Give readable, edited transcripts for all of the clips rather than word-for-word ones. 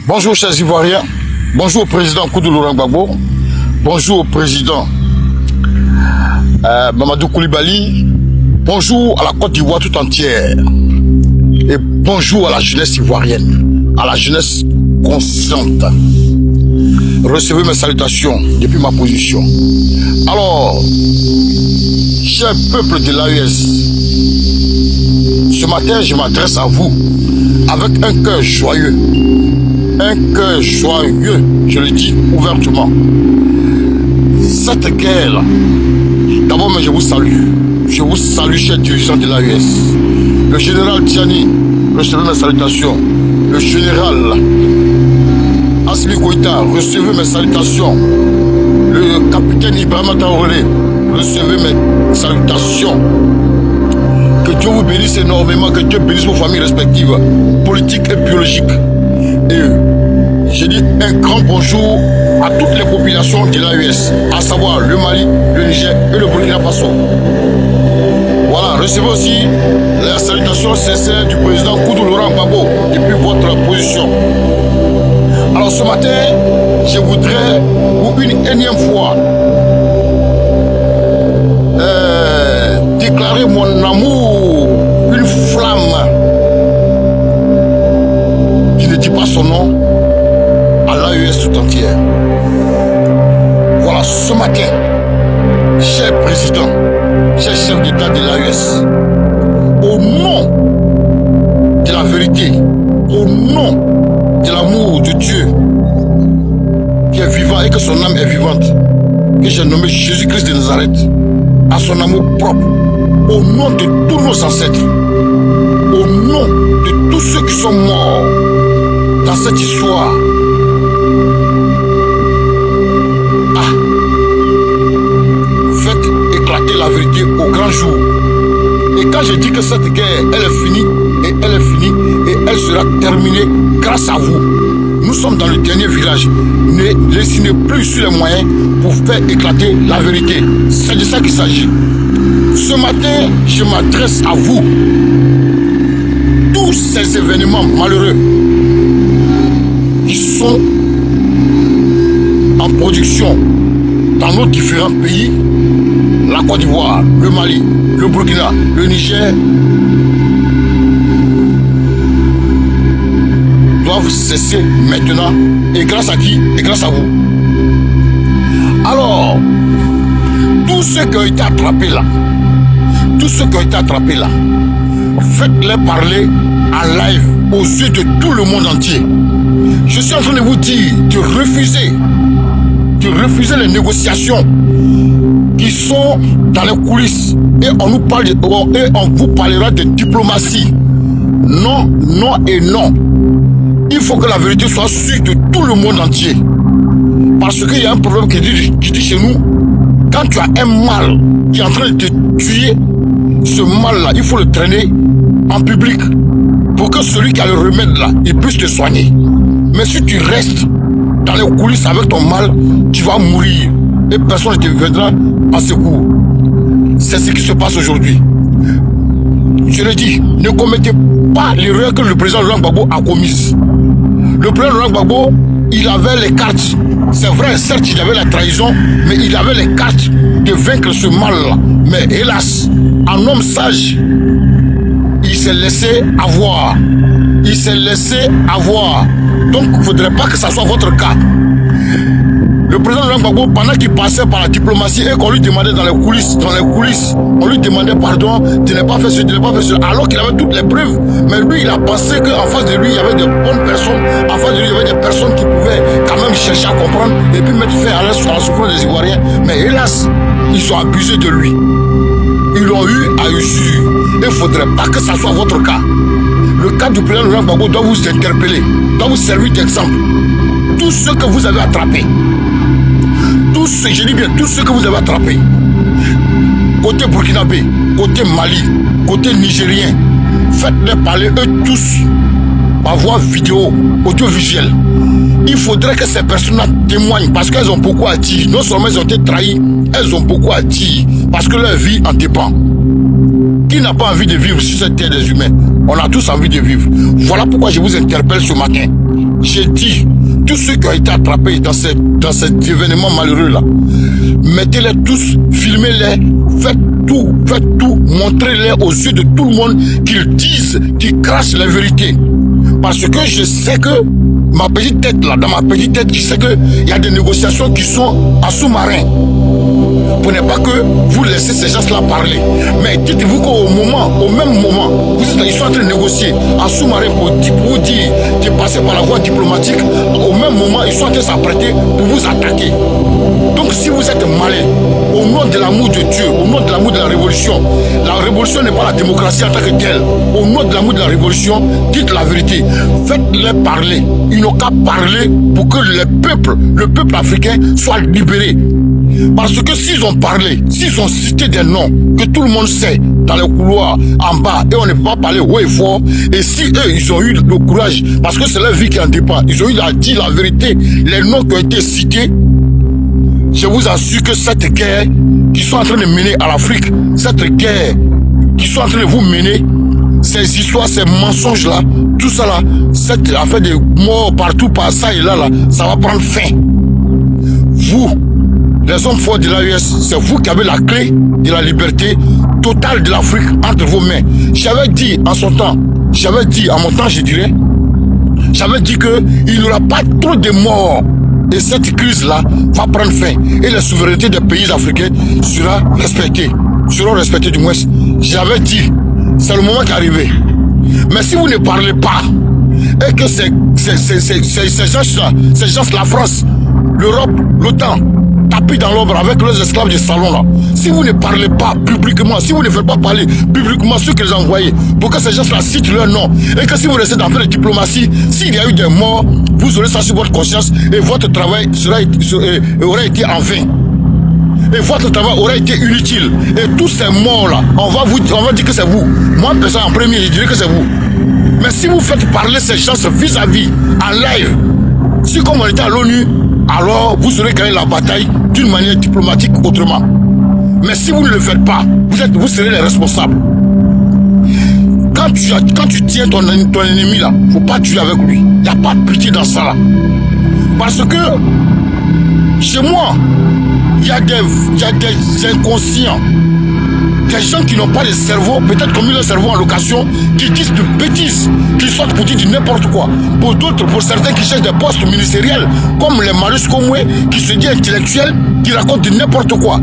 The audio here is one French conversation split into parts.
Bonjour chers Ivoiriens, bonjour au président Koudou Laurent Gbagbo, bonjour au président Mamadou Koulibaly, bonjour à la Côte d'Ivoire tout entière et bonjour à la jeunesse ivoirienne, à la jeunesse consciente. Recevez mes salutations depuis ma position. Alors, cher peuple de l'AES, ce matin je m'adresse à vous avec un cœur joyeux. Un cœur joyeux, je le dis ouvertement. Cette guerre, d'abord, je vous salue. Je vous salue, chers dirigeants de l'AES. Le général Tiani, recevez mes salutations. Le général Assimi Goïta, recevez mes salutations. Le capitaine Ibrahima Traoré, recevez mes salutations. Que Dieu vous bénisse énormément, que Dieu bénisse vos familles respectives, politiques et biologiques. Et je dis un grand bonjour à toutes les populations de l'AES, à savoir le Mali, le Niger et le Burkina Faso. Voilà, recevez aussi la salutation sincère du président Koudou Laurent Gbagbo depuis votre position. Alors ce matin, je voudrais pour une énième fois déclarer mon amour, une flamme. Je ne dis pas son nom à l'AES tout entière. Voilà, ce matin, cher président, cher chef d'État de l'AES, au nom de la vérité, au nom de l'amour de Dieu qui est vivant et que son âme est vivante, que j'ai nommé Jésus-Christ de Nazareth, à son amour propre, au nom de tous nos ancêtres, au nom de tous ceux qui sont morts dans cette histoire. Faites éclater la vérité au grand jour. Et quand je dis que cette guerre, elle est finie, et elle est finie, et elle sera terminée grâce à vous. Nous sommes dans le dernier village. Ne laissez plus sur les moyens pour faire éclater la vérité. C'est de ça qu'il s'agit. Ce matin, je m'adresse à vous. Tous ces événements malheureux qui sont en production dans nos différents pays, la Côte d'Ivoire, le Mali, le Burkina, le Niger, doivent cesser maintenant. Et grâce à qui? Et grâce à vous. Alors, tous ceux qui ont été attrapés là, faites-les parler en live aux yeux de tout le monde entier. Je suis en train de vous dire de refuser les négociations qui sont dans les coulisses et on vous parlera de diplomatie. Non, non et non. Il faut que la vérité soit sûre de tout le monde entier. Parce qu'il y a un problème qui dit chez nous, quand tu as un mal qui est en train de te tuer, ce mal-là, il faut le traîner en public pour que celui qui a le remède là, il puisse te soigner. Mais si tu restes dans les coulisses avec ton mal, tu vas mourir et personne ne te viendra en secours. C'est ce qui se passe aujourd'hui. Je le dis, ne commettez pas l'erreur que le président Laurent Gbagbo a commise. Le président Laurent Gbagbo, il avait les cartes. C'est vrai, certes, il avait la trahison, mais il avait les cartes de vaincre ce mal-là. Mais hélas, en homme sage, il s'est laissé avoir. Il s'est laissé avoir. Donc, il ne faudrait pas que ça soit votre cas. Le président Laurent Gbagbo, pendant qu'il passait par la diplomatie et qu'on lui demandait dans les coulisses, on lui demandait pardon, tu n'as pas fait ceci, tu n'as pas fait cela, alors qu'il avait toutes les preuves. Mais lui, il a pensé qu'en face de lui, il y avait de bonnes personnes, en face de lui, il y avait des personnes qui pouvaient quand même chercher à comprendre et puis mettre fin à la souffrance des Ivoiriens. Mais hélas, ils ont abusé de lui. Ils l'ont eu à usure. Il ne faudrait pas que ça soit votre cas. Le cas du président Laurent Gbagbo doit vous interpeller, doit vous servir d'exemple. Tous ceux que vous avez attrapés, tous ceux que vous avez attrapés, côté burkinabé, côté Mali, côté nigérien, faites-les parler eux tous par voie vidéo, audiovisuelle. Il faudrait que ces personnes-là témoignent parce qu'elles ont beaucoup à dire. Non seulement elles ont été trahies, elles ont beaucoup à dire parce que leur vie en dépend. Qui n'a pas envie de vivre sur cette terre des humains? On a tous envie de vivre. Voilà pourquoi je vous interpelle ce matin. j'ai dit, tous ceux qui ont été attrapés dans cet événement malheureux-là, mettez-les tous, filmez-les, faites tout, montrez-les aux yeux de tout le monde qu'ils disent, qu'ils crachent la vérité. Parce que je sais que ma petite tête là, dans ma petite tête, je sais qu'il y a des négociations qui sont en sous-marin. Vous n'êtes pas que vous laissez ces gens-là parler. Mais dites-vous qu'au même moment, ils sont en train de négocier en sous-marin pour vous dire de passer par la voie diplomatique. Au même moment, ils sont en train de s'apprêter pour vous attaquer. Donc si vous êtes malin, au nom de l'amour de Dieu, au nom de l'amour de la révolution n'est pas la démocratie en tant que telle. Au nom de l'amour de la révolution, dites la vérité. Faites-les parler. Ils n'ont qu'à parler pour que le peuple africain soit libéré. Parce que s'ils ont parlé, s'ils ont cité des noms que tout le monde sait dans les couloirs, en bas, et on ne peut pas parler haut et fort, et si eux, ils ont eu le courage, parce que c'est leur vie qui en dépend, ils ont eu à dire la vérité, les noms qui ont été cités, je vous assure que cette guerre qu'ils sont en train de mener à l'Afrique, cette guerre qu'ils sont en train de vous mener, ces histoires, ces mensonges-là, tout ça là, cette affaire de morts partout, par ça et là, ça va prendre fin. Vous, les hommes forts de l'AES, c'est vous qui avez la clé de la liberté totale de l'Afrique entre vos mains. J'avais dit en son temps, j'avais dit en mon temps, je dirais, j'avais dit qu'il n'y aura pas trop de morts. Et cette crise-là va prendre fin. Et la souveraineté des pays africains seront respectées du moins. J'avais dit, c'est le moment qui est arrivé. Mais si vous ne parlez pas, et que ces gens, la France, l'Europe, l'OTAN, tapis dans l'ombre avec leurs esclaves du salon là. Si vous ne parlez pas publiquement, si vous ne faites pas parler publiquement ceux que les envoyez, pour que ces gens-là citent leur nom, et que si vous restez dans la diplomatie, s'il y a eu des morts, vous aurez ça sur votre conscience et votre travail aurait été en vain. Et votre travail aurait été inutile. Et tous ces morts-là, on va dire que c'est vous. Moi, personne en premier, je dirais que c'est vous. Mais si vous faites parler ces gens vis-à-vis, en live, si comme on était à l'ONU, alors vous aurez gagné la bataille d'une manière diplomatique autrement. Mais si vous ne le faites pas, vous serez les responsables. Quand tu tiens ton ennemi là, il ne faut pas tuer avec lui. Il n'y a pas de pitié dans ça là. Parce que chez moi, il y a des inconscients, des gens qui n'ont pas de cerveau, peut-être comme mis leur cerveau en location, qui disent de bêtises, qui sortent pour dire du n'importe quoi. Pour d'autres, pour certains qui cherchent des postes ministériels, comme les Marius Komwe, qui se dit intellectuels, qui racontent du n'importe quoi.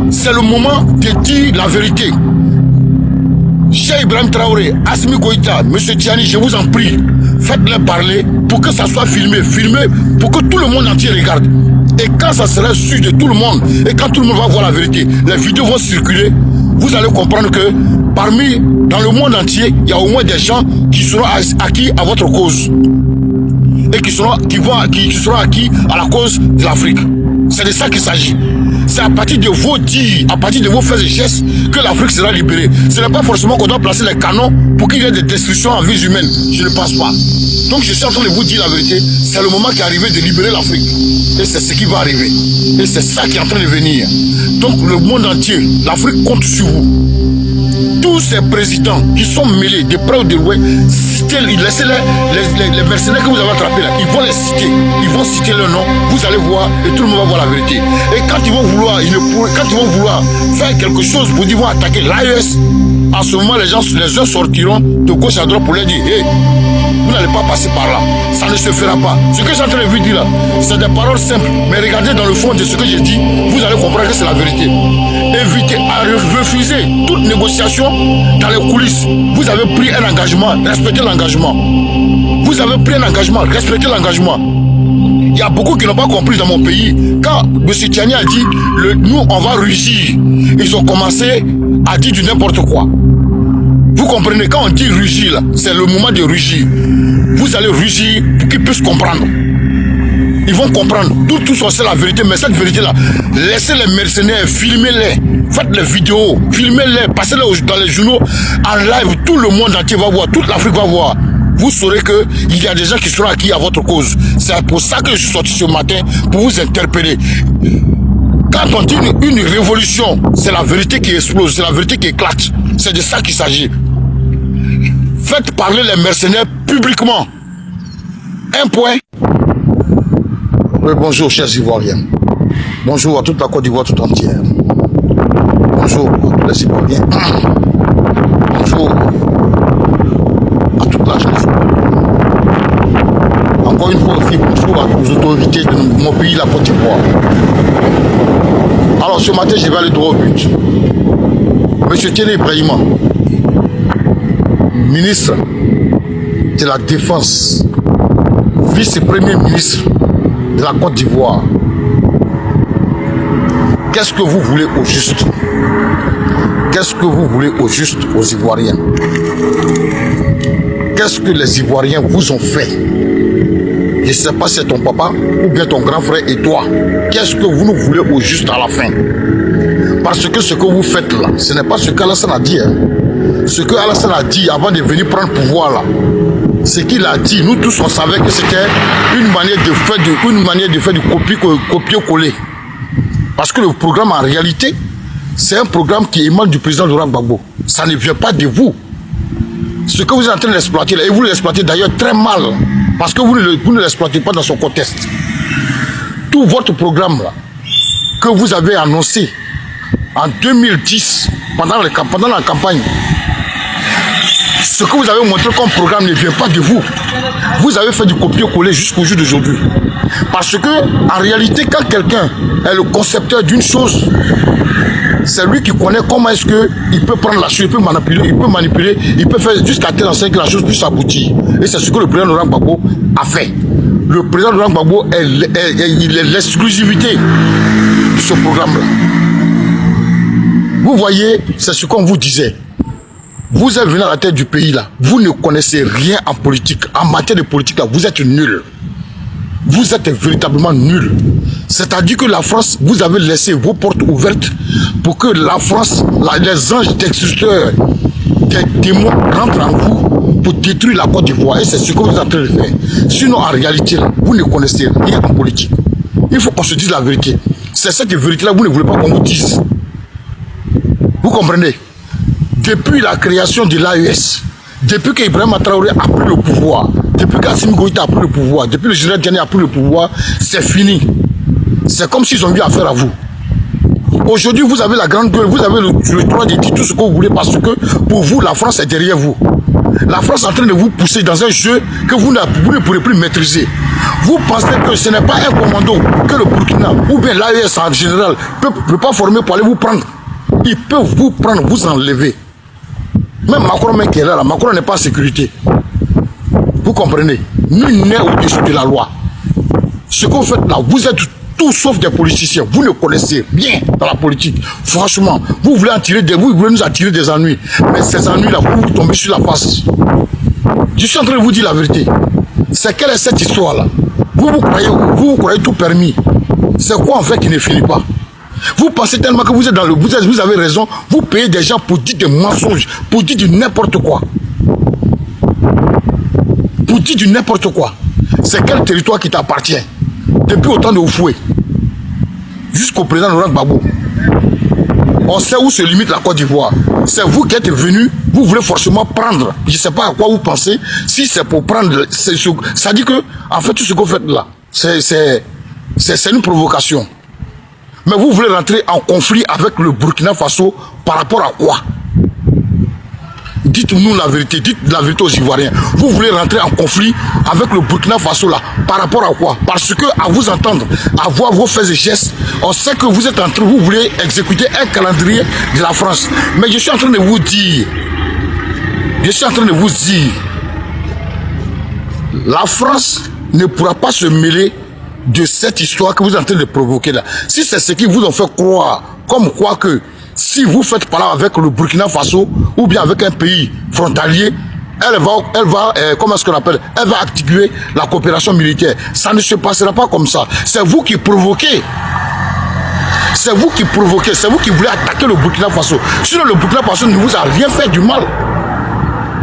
C'est le moment de dire la vérité. Cheikh Ibrahim Traoré, Assimi Goïta, M. Tiani, je vous en prie, faites-les parler pour que ça soit filmé, pour que tout le monde entier regarde. Et quand ça sera su de tout le monde, et quand tout le monde va voir la vérité, les vidéos vont circuler, vous allez comprendre que dans le monde entier, il y a au moins des gens qui seront acquis à votre cause. Et qui seront acquis à la cause de l'Afrique. C'est de ça qu'il s'agit. C'est à partir de vos dires, à partir de vos faits et gestes, que l'Afrique sera libérée. Ce n'est pas forcément qu'on doit placer les canons pour qu'il y ait des destructions en vie humaine. Je ne pense pas. Donc je suis en train de vous dire la vérité. C'est le moment qui est arrivé de libérer l'Afrique. Et c'est ce qui va arriver. Et c'est ça qui est en train de venir. Donc le monde entier, l'Afrique compte sur vous. Tous ces présidents qui sont mêlés de près ou de loin, laissez-les, les mercenaires que vous avez attrapés là, ils vont les citer, ils vont citer leur nom, vous allez voir et tout le monde va voir la vérité. Et quand ils vont vouloir, faire quelque chose pour dire, ils vont attaquer l'AES, en ce moment les uns sortiront de gauche à droite pour leur dire, hey, vous n'allez pas passer par là, ça ne se fera pas. Ce que j'ai en train de vous dire là, c'est des paroles simples, mais regardez dans le fond de ce que j'ai dit, vous allez comprendre que c'est la vérité. Évitez à refuser toute négociation dans les coulisses. Vous avez pris un engagement, respectez l'engagement. Vous avez pris un engagement, respectez l'engagement. Il y a beaucoup qui n'ont pas compris dans mon pays. Quand M. Tiani a dit, nous on va rugir, ils ont commencé à dire du n'importe quoi. Vous comprenez, quand on dit rugir, c'est le moment de rugir. Vous allez rugir pour qu'ils puissent comprendre. Ils vont comprendre. Tout ça, c'est la vérité. Mais cette vérité-là, laissez les mercenaires, filmez-les. Faites les vidéos, filmez-les, passez-les dans les journaux en live. Tout le monde entier va voir, toute l'Afrique va voir. Vous saurez qu'il y a des gens qui seront acquis à votre cause. C'est pour ça que je suis sorti ce matin, pour vous interpeller. Quand on dit une révolution, c'est la vérité qui explose, c'est la vérité qui éclate. C'est de ça qu'il s'agit. Faites parler les mercenaires publiquement. Un point. Oui, bonjour, chers Ivoiriens. Bonjour à toute la Côte d'Ivoire tout entière. Bonjour à tous les Ivoiriens. Bonjour à toute la jeunesse. Encore une fois aussi, bonjour à tous les autorités de mon pays, la Côte d'Ivoire. Alors ce matin, je vais aller droit au but. Monsieur Thierry Ibrahima, ministre de la Défense, vice-premier ministre de la Côte d'Ivoire. Qu'est-ce que vous voulez au juste? Qu'est-ce que vous voulez au juste aux Ivoiriens? Qu'est-ce que les Ivoiriens vous ont fait? Je ne sais pas si c'est ton papa ou bien ton grand frère et toi. Qu'est-ce que vous nous voulez au juste à la fin? Parce que ce que vous faites là, ce n'est pas ce qu'Alassane a dit. Hein. Ce que Alassane a dit avant de venir prendre le pouvoir là, ce qu'il a dit, nous tous on savait que c'était une manière de faire du copier-coller. Parce que le programme en réalité, c'est un programme qui émane du président Laurent Gbagbo. Ça ne vient pas de vous. Ce que vous êtes en train d'exploiter là, et vous l'exploitez d'ailleurs très mal, parce que vous ne l'exploitez pas dans son contexte. Tout votre programme là, que vous avez annoncé en 2010, pendant la campagne, ce que vous avez montré comme programme ne vient pas de vous. Vous avez fait du copier-coller jusqu'au jour d'aujourd'hui. Parce que, en réalité, quand quelqu'un est le concepteur d'une chose, c'est lui qui connaît comment est-ce qu'il peut prendre la chose, il peut manipuler, il peut faire jusqu'à telle enseigne que la chose puisse aboutir. Et c'est ce que le président Laurent Gbagbo a fait. Le président Laurent Gbagbo est l'exclusivité de ce programme-là. Vous voyez, c'est ce qu'on vous disait. Vous êtes venu à la tête du pays là, vous ne connaissez rien en politique. En matière de politique là, vous êtes nul. Vous êtes véritablement nul. C'est-à-dire que la France, vous avez laissé vos portes ouvertes pour que la France, les anges destructeurs, des démons rentrent en vous pour détruire la Côte d'Ivoire. Et c'est ce que vous êtes en train de faire. Sinon, en réalité, là, vous ne connaissez rien en politique. Il faut qu'on se dise la vérité. C'est cette vérité-là que vous ne voulez pas qu'on vous dise. Vous comprenez? Depuis la création de l'AES, depuis qu'Ibrahima Traoré a pris le pouvoir, depuis qu'Assimi Goïta a pris le pouvoir, depuis le général Diané a pris le pouvoir, c'est fini. C'est comme s'ils ont eu affaire à vous. Aujourd'hui, vous avez la grande gueule, vous avez le droit de dire tout ce que vous voulez parce que pour vous, la France est derrière vous. La France est en train de vous pousser dans un jeu que vous ne pourrez plus maîtriser. Vous pensez que ce n'est pas un commando que le Burkina ou bien l'AES en général peut pas former pour aller vous prendre. Ils peuvent vous prendre, vous enlever. Même Macron qui est là, Macron n'est pas en sécurité. Vous comprenez? Nul n'est au-dessus de la loi. Ce que vous faites là, vous êtes tout sauf des politiciens. Vous ne connaissez rien dans la politique. Franchement, vous voulez nous attirer des ennuis. Mais ces ennuis-là, vous tombez sur la face. Je suis en train de vous dire la vérité. C'est quelle est cette histoire-là? Vous croyez tout permis. C'est quoi en fait qui ne finit pas? Vous pensez tellement que vous êtes vous avez raison, vous payez des gens pour dire des mensonges, pour dire du n'importe quoi. Pour dire du n'importe quoi. C'est quel territoire qui t'appartient? Depuis autant de Oufoué, jusqu'au président Laurent Gbagbo. On sait où se limite la Côte d'Ivoire. C'est vous qui êtes venu, vous voulez forcément prendre. Je ne sais pas à quoi vous pensez. Si c'est pour prendre, ça dit que, en fait, tout ce que vous faites là, c'est une provocation. Mais vous voulez rentrer en conflit avec le Burkina Faso par rapport à quoi? Dites-nous la vérité, dites la vérité aux Ivoiriens. Vous voulez rentrer en conflit avec le Burkina Faso là, par rapport à quoi? Parce que à vous entendre, à voir vos faits et gestes, on sait que vous êtes en train, vous voulez exécuter un calendrier de la France. Mais je suis en train de vous dire, la France ne pourra pas se mêler de cette histoire que vous êtes en train de provoquer là. Si c'est ce qui vous ont fait croire, comme quoi que si vous faites par là avec le Burkina Faso ou bien avec un pays frontalier, comment est-ce qu'on appelle, elle va activer la coopération militaire. Ça ne se passera pas comme ça. C'est vous qui provoquez. C'est vous qui provoquez. C'est vous qui voulez attaquer le Burkina Faso. Sinon le Burkina Faso ne vous a rien fait du mal.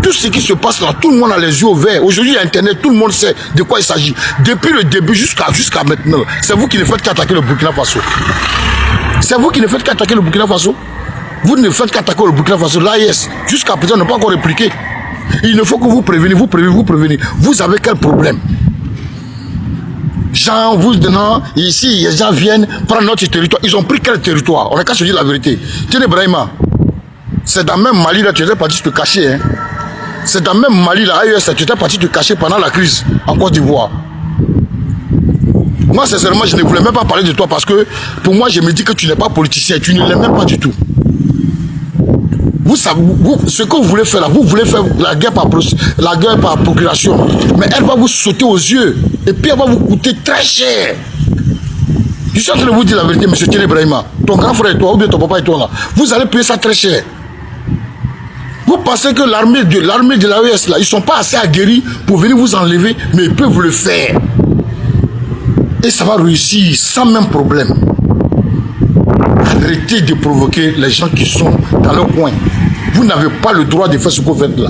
Tout ce qui se passe là, tout le monde a les yeux ouverts. Aujourd'hui, il y a Internet, tout le monde sait de quoi il s'agit. Depuis le début jusqu'à maintenant, c'est vous qui ne faites qu'attaquer le Burkina Faso. C'est vous qui ne faites qu'attaquer le Burkina Faso. Vous ne faites qu'attaquer le Burkina Faso. L'AES, jusqu'à présent, n'a pas encore répliqué. Il ne faut que vous prévenez. Vous avez quel problème? gens vous donnant, ici, les gens viennent prendre notre territoire. Ils ont pris quel territoire? On n'a qu'à se dire la vérité. Tiens, Brahima, c'est dans le même Mali là, tu étais parti te cacher. Hein. C'est dans le même Mali là, AES, tu étais parti te cacher pendant la crise en Côte d'Ivoire. Moi, sincèrement, je ne voulais même pas parler de toi parce que pour moi, je me dis que tu n'es pas politicien, tu ne l'es même pas du tout. Vous savez, ce que vous voulez faire là, vous voulez faire la guerre par procuration, mais elle va vous sauter aux yeux et puis elle va vous coûter très cher. Je suis en train de vous dire la vérité, M. Tiene Brahima, ton grand frère et toi, ou bien ton papa et toi là, vous allez payer ça très cher. Vous pensez que l'armée de l'AES là, ils ne sont pas assez aguerris pour venir vous enlever, mais ils peuvent le faire. Et ça va réussir sans même problème. Arrêtez de provoquer les gens qui sont dans leur coin. Vous n'avez pas le droit de faire ce que vous faites là.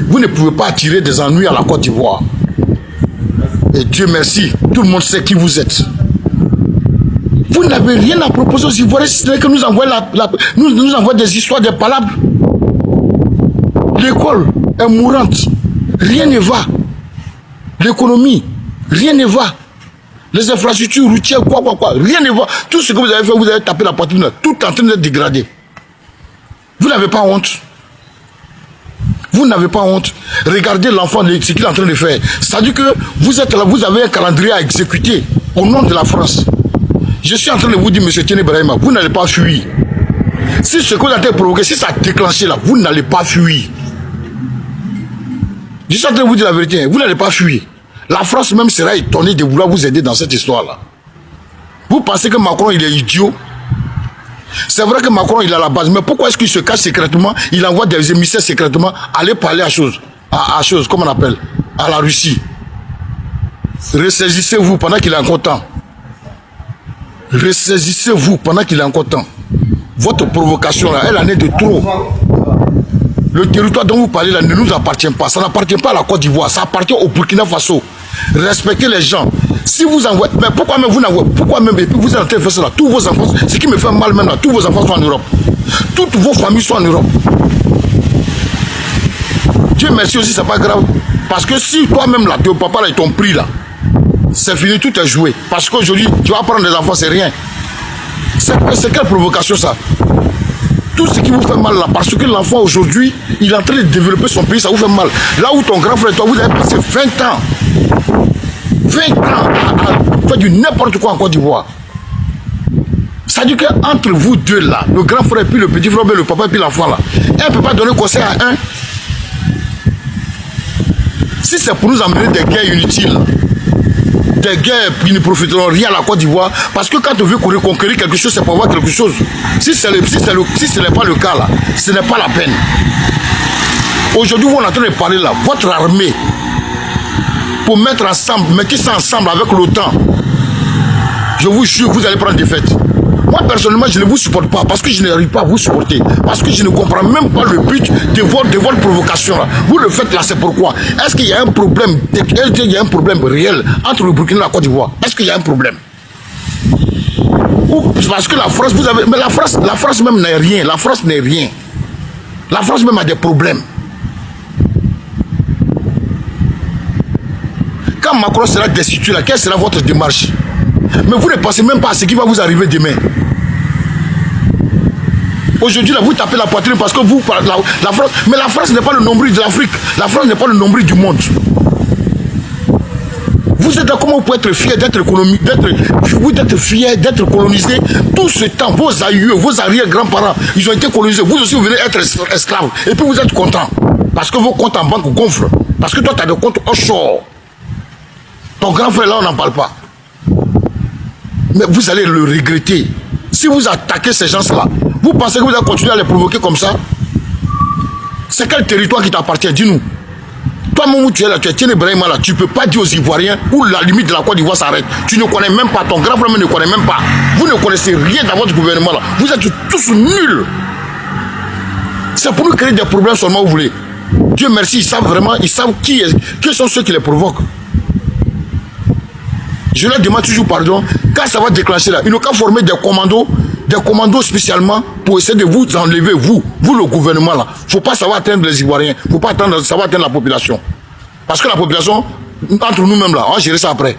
Vous ne pouvez pas attirer des ennuis à la Côte d'Ivoire. Et Dieu merci, tout le monde sait qui vous êtes. Vous n'avez rien à proposer aux Ivoiriens, si ce n'est que nous envoie des histoires, des palabres. L'école est mourante. Rien ne va. L'économie, rien ne va. Les infrastructures routières, quoi. Rien ne va. Tout ce que vous avez fait, vous avez tapé la poitrine, tout est en train d'être dégradé. Vous n'avez pas honte. Vous n'avez pas honte. Regardez l'enfant, ce qu'il est en train de faire. C'est-à-dire que vous êtes là, vous avez un calendrier à exécuter au nom de la France. Je suis en train de vous dire, M. Tiene Brahima, vous n'allez pas fuir. Si ce que vous avez provoqué, si ça a déclenché là, vous n'allez pas fuir. Je suis en train de vous dire la vérité, vous n'allez pas fuir. La France même sera étonnée de vouloir vous aider dans cette histoire-là. Vous pensez que Macron, il est idiot? C'est vrai que Macron, il est à la base. Mais pourquoi est-ce qu'il se cache secrètement? Il envoie des émissaires secrètement aller parler à chose, comment on appelle? À la Russie. Ressaisissez-vous pendant qu'il est encore temps. Ressaisissez-vous pendant qu'il est encore temps. Votre provocation, là, elle en est de trop. Le territoire dont vous parlez là ne nous appartient pas. Ça n'appartient pas à la Côte d'Ivoire. Ça appartient au Burkina Faso. Respectez les gens. Si vous envoyez... Mais pourquoi même vous n'envoyez... Pourquoi même vous êtes en train de faire cela? Tous vos enfants... Ce qui me fait mal même là, tous vos enfants sont en Europe. Toutes vos familles sont en Europe. Dieu merci aussi, c'est pas grave. Parce que si toi-même là, ton papa là, ils t'ont pris là, c'est fini, tout est joué. Parce qu'aujourd'hui, tu vas prendre des enfants, c'est rien. C'est quelle provocation ça? Tout ce qui vous fait mal là, parce que l'enfant aujourd'hui, il est en train de développer son pays, ça vous fait mal. Là où ton grand frère et toi, vous avez passé 20 ans. 20 ans à faire du n'importe quoi en Côte d'Ivoire. Ça veut dire qu'entre vous deux là, le grand frère et puis le petit frère, le papa et puis l'enfant là, elle ne peut pas donner conseil à un. Si c'est pour nous amener des guerres inutiles, des guerres qui ne profiteront rien à la Côte d'Ivoire, parce que quand on veut reconquérir quelque chose, c'est pour avoir quelque chose. Si ce n'est pas le cas là, ce n'est pas la peine. Aujourd'hui, on est en train de parler là, votre armée, pour mettre ensemble, mettez ça ensemble avec l'OTAN, je vous jure, vous allez prendre des fêtes. Moi, personnellement, je ne vous supporte pas parce que je n'arrive pas à vous supporter. Parce que je ne comprends même pas le but de votre provocation. Là. Vous le faites là, c'est pourquoi? Est-ce qu'il y a un problème? Est-ce qu'il y a un problème réel entre le Burkina et la Côte d'Ivoire? Est-ce qu'il y a un problème? Ou parce que la France, vous avez... Mais la France même n'est rien. La France n'est rien. La France même a des problèmes. Quand Macron sera destitué, là, quelle sera votre démarche? Mais vous ne pensez même pas à ce qui va vous arriver demain. Aujourd'hui, là, vous tapez la poitrine parce que vous, la France... Mais la France n'est pas le nombril de l'Afrique. La France n'est pas le nombril du monde. Vous êtes là, comment vous pouvez être fier d'être fier d'être colonisé tout ce temps? Vos aïeux, vos arrière-grands-parents, ils ont été colonisés. Vous aussi, vous venez être esclaves. Et puis vous êtes content. Parce que vos comptes en banque gonflent. Parce que toi, tu as des comptes offshore. Ton grand frère, là, on n'en parle pas. Mais vous allez le regretter. Si vous attaquez ces gens-là, vous pensez que vous allez continuer à les provoquer comme ça? C'est quel territoire qui t'appartient? Dis-nous. Toi-même où tu es là, tu es Tiene Brahima là, tu ne peux pas dire aux Ivoiriens où la limite de la Côte d'Ivoire s'arrête. Tu ne connais même pas, ton grand frère ne connaît même pas. Vous ne connaissez rien dans votre gouvernement là. Vous êtes tous nuls. C'est pour nous créer des problèmes seulement, vous voulez. Dieu merci, ils savent vraiment, ils savent qui sont ceux qui les provoquent. Je leur demande toujours pardon. Quand ça va déclencher là, ils n'ont qu'à former des commandos spécialement pour essayer de vous enlever, vous le gouvernement là. Il ne faut pas savoir atteindre les Ivoiriens. Il ne faut pas savoir atteindre la population. Parce que la population, entre nous-mêmes là, on va gérer ça après.